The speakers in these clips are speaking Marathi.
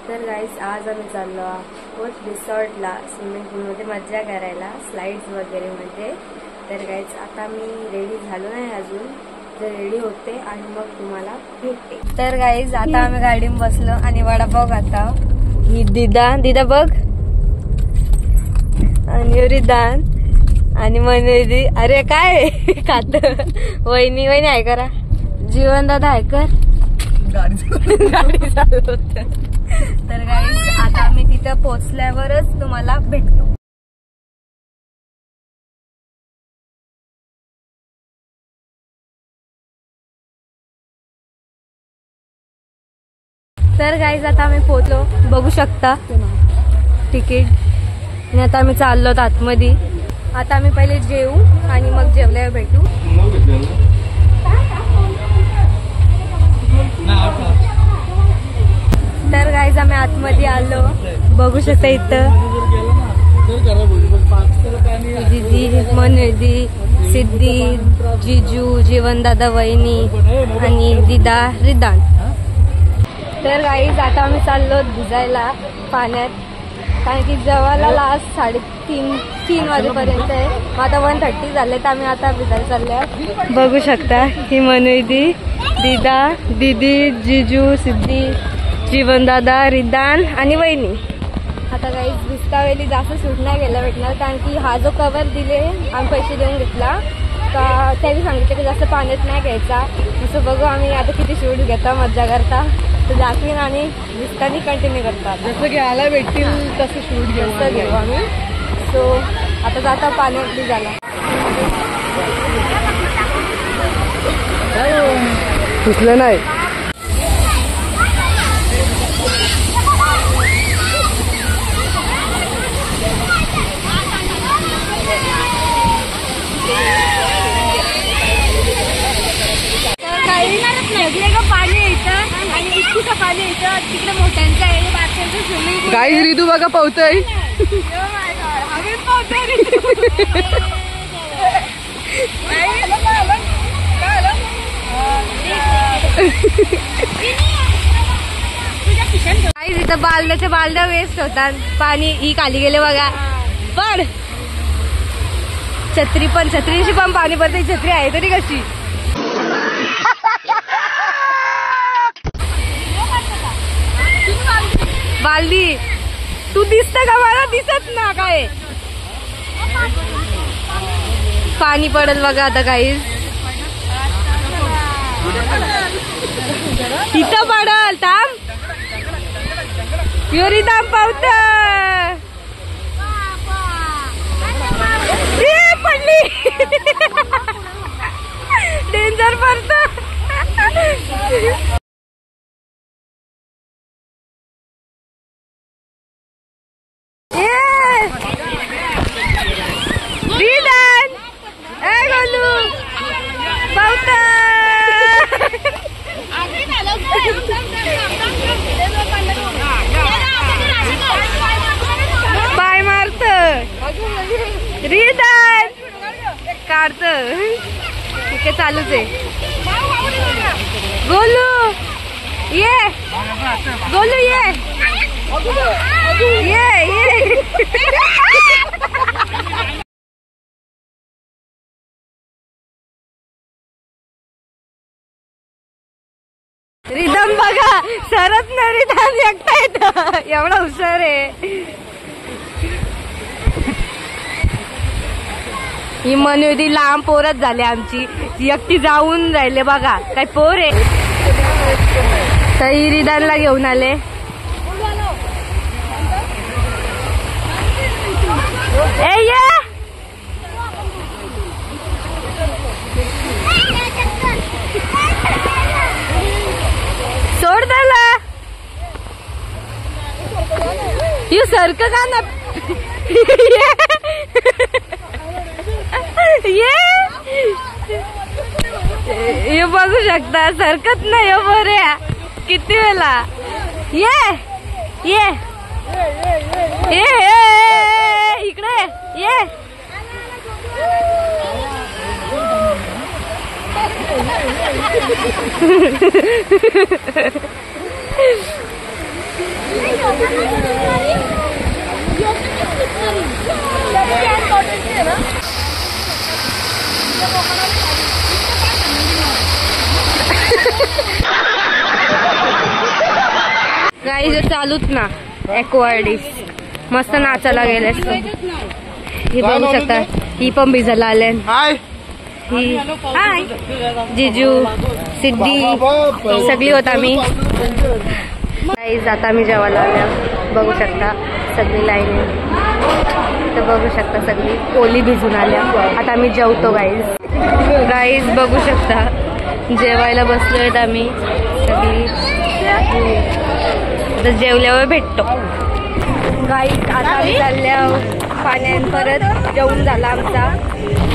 तर गाईज आज आम्ही चाललो आहोत रिसॉर्टला स्विमिंग पूलमध्ये मज्जा करायला स्लाइड्स वगैरे मध्ये। तर गाईज आता मी रेडी झालो नाही अजून, तर रेडी होते आणि मग तुम्हाला भेटते। तर गाईज आता आम्ही गाडीत बसलो आणि वडापाव खाता। ही दिदा बघ आणि रिदान आणि मनोदी। अरे काय खात वहिनी आहे करा जीवन दादा आहे कर गाडी चालवत। तर गाईज आता आम्ही तिथं पोहोचल्यावरच तुम्हाला भेटतो। तर गाईज आता आम्ही पोहोचलो, बघू शकता तिकीट। आणि आता आम्ही चाललो आतमध्ये। आता आम्ही पहिले जेवू आणि मग जेवल्यावर भेटू। तर गाईज आम्ही आतमध्ये आलो, बघू शकता इथं दीदी मनोदी सिद्धी जिजू जीवन दादा वहिनी आणि दिदा रिदान। तर गाईज आता आम्ही चाललो भिजायला पाण्यात, कारण की जेवायला लास्ट 3:30 वाजेपर्यंत आहे। मग आता 1:30 झाले, तर आम्ही आता भिजायला चाललोय। बघू शकता ही मनोदी दिदा दीदी जिजू सिद्धी जीवन दादा रिदान आणि वहिनी। आता गाईज भिजता वेळी जास्त शूट नाही घ्यायला भेटणार, कारण की हा जो कवर दिले आम्ही पैसे देऊन घेतला का त्यांनी सांगितलं की जास्त पाण्यात नाही घ्यायचा। तसं बघू आम्ही आता किती शूट घेता मज्जा करता, तर दाखवीन आणि भिजतानी कंटिन्यू करतात। जसं घ्यायला भेटतील तसं शूट घेऊ आम्ही। सो आता जाता पाण्यात भिजायला। सुचलं नाही पाणी यायचं आणि इतकं पाणी यायचं, तिकडे मोठ्यांचं आहे बारक्यांचं स्विमिंग पूल। गाईज रिदू बघा पावतोय इथं बालद्या वेस्ट होतात, पाणी ही खाली गेले बघा। पण छत्रीशी पण पाणी पडते, छत्री आहे तरी कशी। बालदी तू दिसत का मला? दिसत ना काय पाणी पडल बघा आता गाईज, इथं पडल। थांब युरी थांब पावत पडली डेंजर पडत। पाय मारत रिदान काढत, ठीक आहे चालूच आहे। गोलू ये गोलू ये रिदम बघा सरत ना रिदम एकटा येत, एवढा हुशार आहे। ही मनोदी लांब पोरच झाले आमची, एकटी जाऊन राहिले बघा काय पोर आहे। तर ही रिदानला घेऊन आले। ए ये सोड त्याला, यू सरक का ना ये बघू शकता सरकत नाही बऱ्या किती वेळा। ये इकडे ये गाईज चालूच ना ॲक्वाडिस मस्त नाचायला गेले. ही बघू शकता ही पण भिजायला आले. ही हाय जिजू सिद्धी सगळी होता मी. गाईज आता आम्ही जेवायला आल्या बघू शकता सगळी लाईन तर बघू शकता सगळी कोली भिजून आल्या. आता आम्ही जेवतो गाईज बघू शकता जेवायला बसलोय आम्ही सगळी. आता जेवल्यावर भेटतो गाईज. आता आम्ही चालल्या पाण्यात परत जेवून झाला आमचा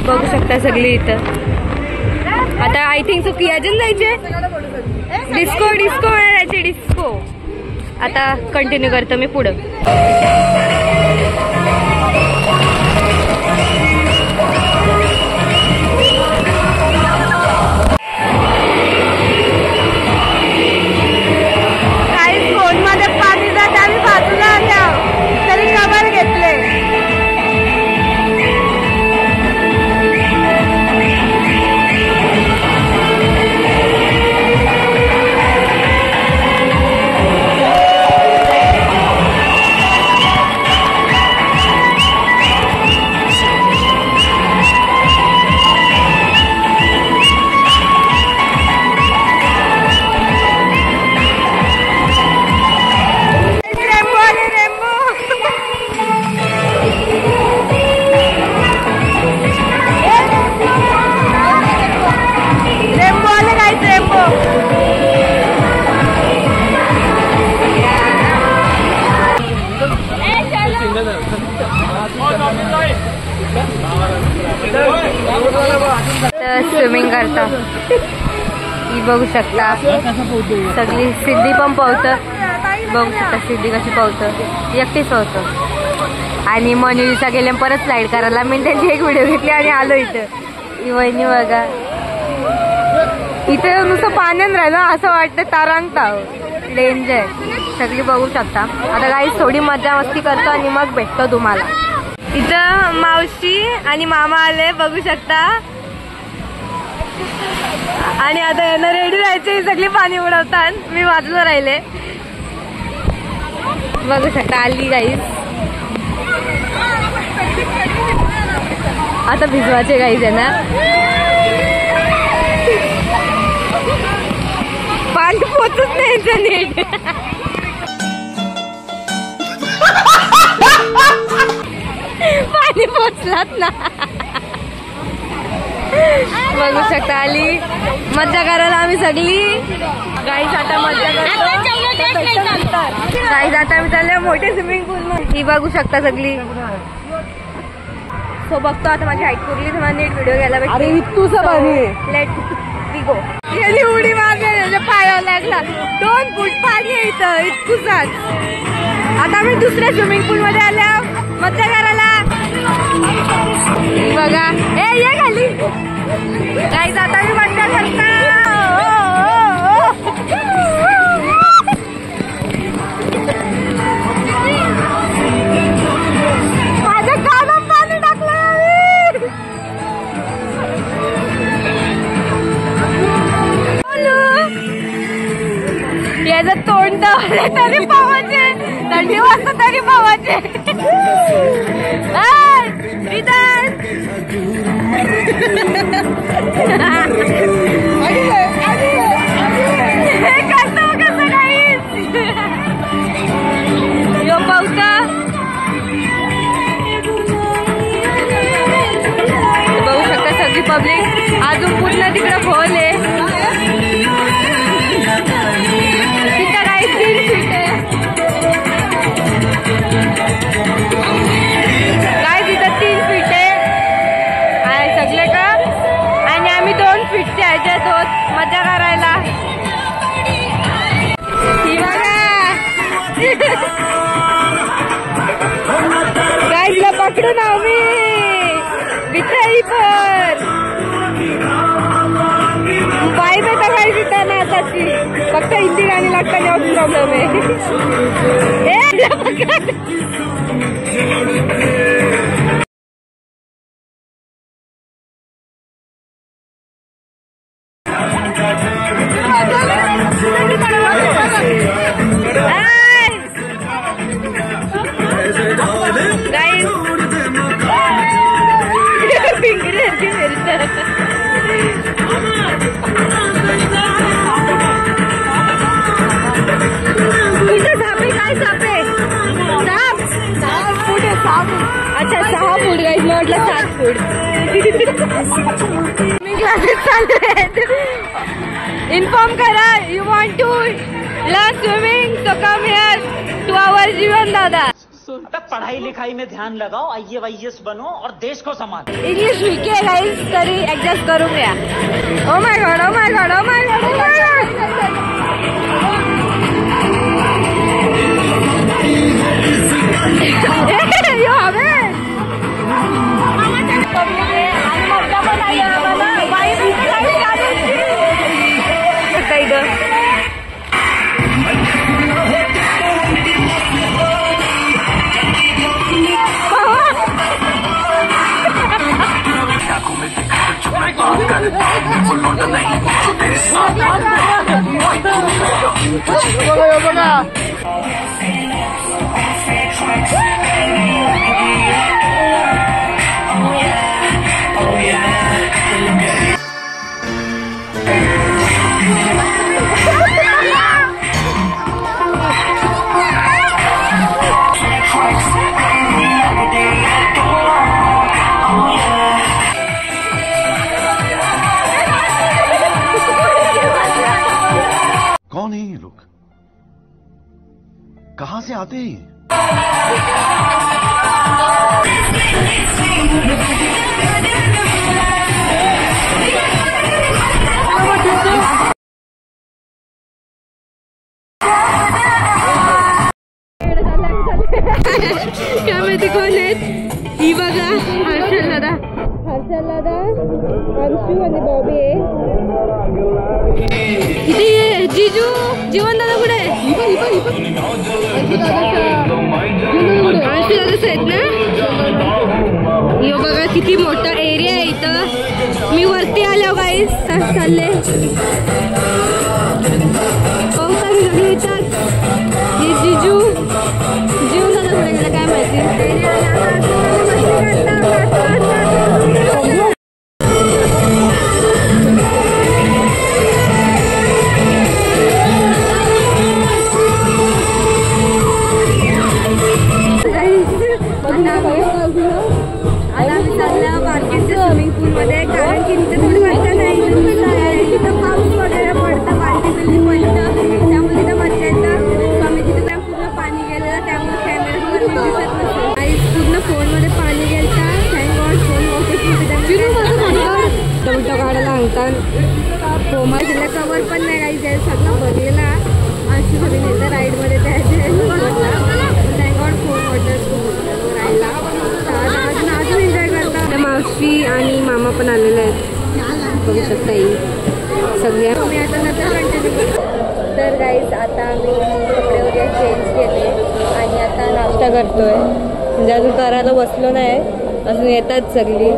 बघू शकता सगळी इथं. आता आय थिंक चुकी अजून जायचे डिस्को जायचे डिस्को. आता कंटिन्यू करतो मी पुढं. स्विमिंग करता ही बघू शकता सगळी. सिद्धी पण पोहतं बघू शकता सिद्धी कशी पोहतं एकटीच पोहतं. आणि मनीषा गेल्या परत स्लाईड करायला मी त्यांची एक व्हिडिओ घेतली आणि आलो इथं. ही वहिनी बघा इथं नुसतं पाण्यात राहिलं असं वाटतं तारांगता डेंजर सगळी बघू शकता. आता काही थोडी मजा मस्ती करतो आणि मग भेटतो तुम्हाला. इथं मावशी आणि मामा आले बघू शकता. आणि आता यांना रेडी राहायचे सगळी पाणी उडवतात मी वाजलं राहिले बघू शकता. आली गाईस आता भिजवायचे गाईस यांना. पाणी पोचत नाही नीट. पाणी पोचलात ना बघू शकता. आली मज्जा करायला आम्ही सगळी गाईस. आता मज्जा करतो गाईस. आता आम्ही चाललो मोठे स्विमिंग पूल मध्ये. ही बघू शकता सगळी. सो बघतो आता माझी हाईट पुरली तुम्हाला नीट व्हिडिओ घ्यायला भेटतो. इतकूसा पाणी लेट वी गो. गेली उडी मारली त्याच्या पायावर लागला. 2 फूट पाणी आहे इथं इतकुसाच. आता आम्ही दुसऱ्या स्विमिंग पूल मध्ये आल्या मज्जा करायला बघा. ये खाली गाईस. आता मी मज्जा करता. माझ्या कानात पाणी टाकलं. याचं तोंड तरी पावाचे थंडी वाजता तरी पावाचे. बघू शकता सगळी पब्लिक. अजून पूर्ण तिकडे खोल आहे. तिथं काही 3 फीट आहे काय. तिथं 3 फीट आहे सगळे का. आणि आम्ही 2 फीटच्या ह्याच्यात होत मजा करायला. काय तिला पकडून आम्ही बिचारी पण बाई बेटा काही तिथं ना आताची फक्त हिंदी गाणी लागताना प्रॉब्लेम आहे. अच्छा 6 फूट गाइस, मी म्हटलं 7 फूट. मी क्लासेस चालू आहेत. इन्फॉर्म करा, you want to learn swimming so come here to our Jeevan दादा. पढ़ाई लिखाई में ध्यान लगाओ, IAS बनो और देश को संभालो. इंग्लिश वीक आहे गाइस, तरी ऍडजस्ट करून घ्या. Oh my God, oh my God, oh my God, oh my God. यो हवे कौन है ये लोग? कहां से आते हैं? क्या माहिती कोण आहेत? ही बघा, हर्षल दादा, अंशू आणि बॉबी आहे. किती जीजू जीवन दादा कुठे आहे? अंशू दादाच आहेत ना. यो बघा किती मोठा एरिया आहे इथं. मी वरती आलो गाईस, चालले पावसाळी सगळे येतात. हे जीजू जीवन दादा कुठे गेला काय माहिती. स्विमिंग पूल मध्ये, कारण की तिथे थोडी मजा नाही, तिथं पाऊस वगैरे पडतं, बालटी बिल्ली पडतं, त्यामुळे तिथं मजा येतं. आम्ही तिथे पूर्ण पाणी गेलेलं, त्यामुळे कॅमेऱ्यावर दिसत नसतं. पूर्ण फोनमध्ये पाणी गेलं. थँक गॉड फोन ऑफिसमध्ये उलटा काढायला सांगतात. फोमा तिला कवर पण नाही काही जाईल, सगळं बघलेला अशी सगळी नेतं राईडमध्ये त्याचे. थँक गॉड फोन ऑर्डर राहायला अजून एन्जॉय करतात. मावशी आणि मामा पण आलेले आहेत, बघू शकता येईल सगळ्या. मी आता नंतर कंटिन्यू करतो. तर गाईज आता आम्ही कपडे वगैरे चेंज केले आणि आता नाश्ता करतोय. म्हणजे अजून करायला बसलो नाही, अजून येतात सगळी.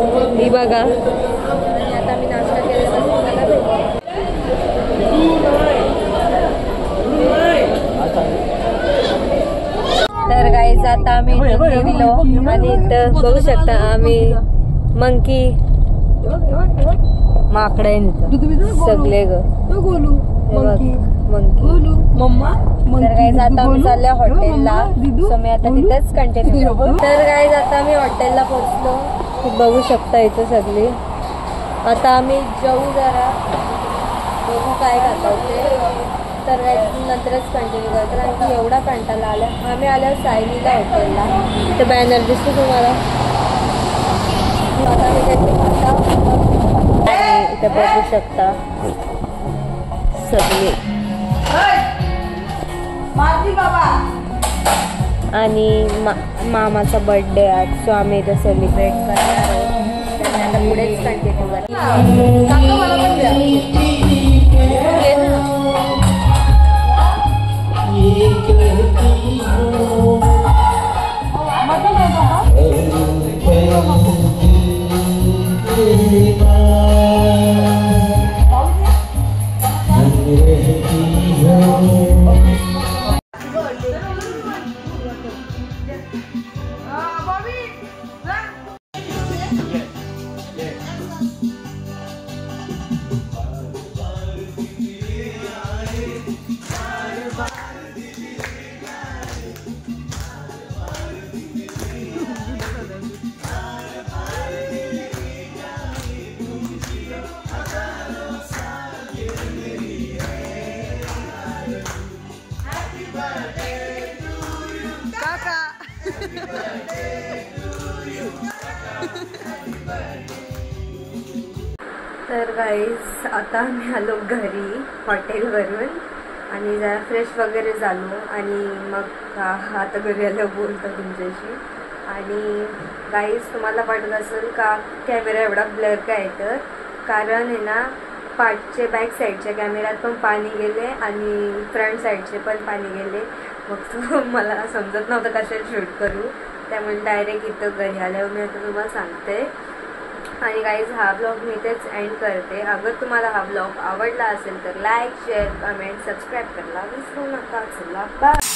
ही बघा, आणि आता आम्ही नाश्ता केलेला तुम्हाला भेटतो. तर गाईज आता आम्ही निघलो आणि इथं बघू शकता आम्ही मंकी माकडे सगळे ग मंकी. तर गाईज आता आम्ही चाललो हॉटेलला, सो मी आता तिथेच कंटिन्यू. तर गाईज आता आम्ही हॉटेलला पोहोचलो, बघू शकता इथं सगळी. आता आम्ही जाऊ, जरा बघू काय खाता होते. तर नंतरच कंटिन्यू करतो, कारण की एवढा कंटाळा आला. आम्ही आल्यावर सायलीला हॉटेलला, तर बॅनर दिसतो तुम्हाला. आता आम्ही काहीतरी खाता, इथे बघू शकता सगळे. आणि मामाचा बर्थडे आज, सो आम्ही इथे सेलिब्रेट करणार आहोत. त्यामुळे आता पुढेच कंटिन्यू करतो. तर गाईज आता आम्ही आलो घरी हॉटेलवरून आणि जरा फ्रेश वगैरे झालो आणि मग आता घरी आलो बोलतो तुमच्याशी. आणि गाईज तुम्हाला वाटत असेल का कॅमेरा एवढा ब्लर का येतं, कारण आहे ना पाठचे बॅक साईडच्या कॅमेऱ्यात पण पाणी गेले आणि फ्रंट साईडचे पण पाणी गेले. मग तो मला समजत नव्हतं कशात शूट करू, त्यामुळे डायरेक्ट इथं घरी आल्यावर मी आता तुम्हाला सांगते. आणि गाईज हा ब्लॉग मी इथेच एंड करते. अगर तुम्हाला हा ब्लॉग आवडला असेल तर लाईक शेअर कमेंट सबस्क्राईब करायला विसरू नका. चला बाय.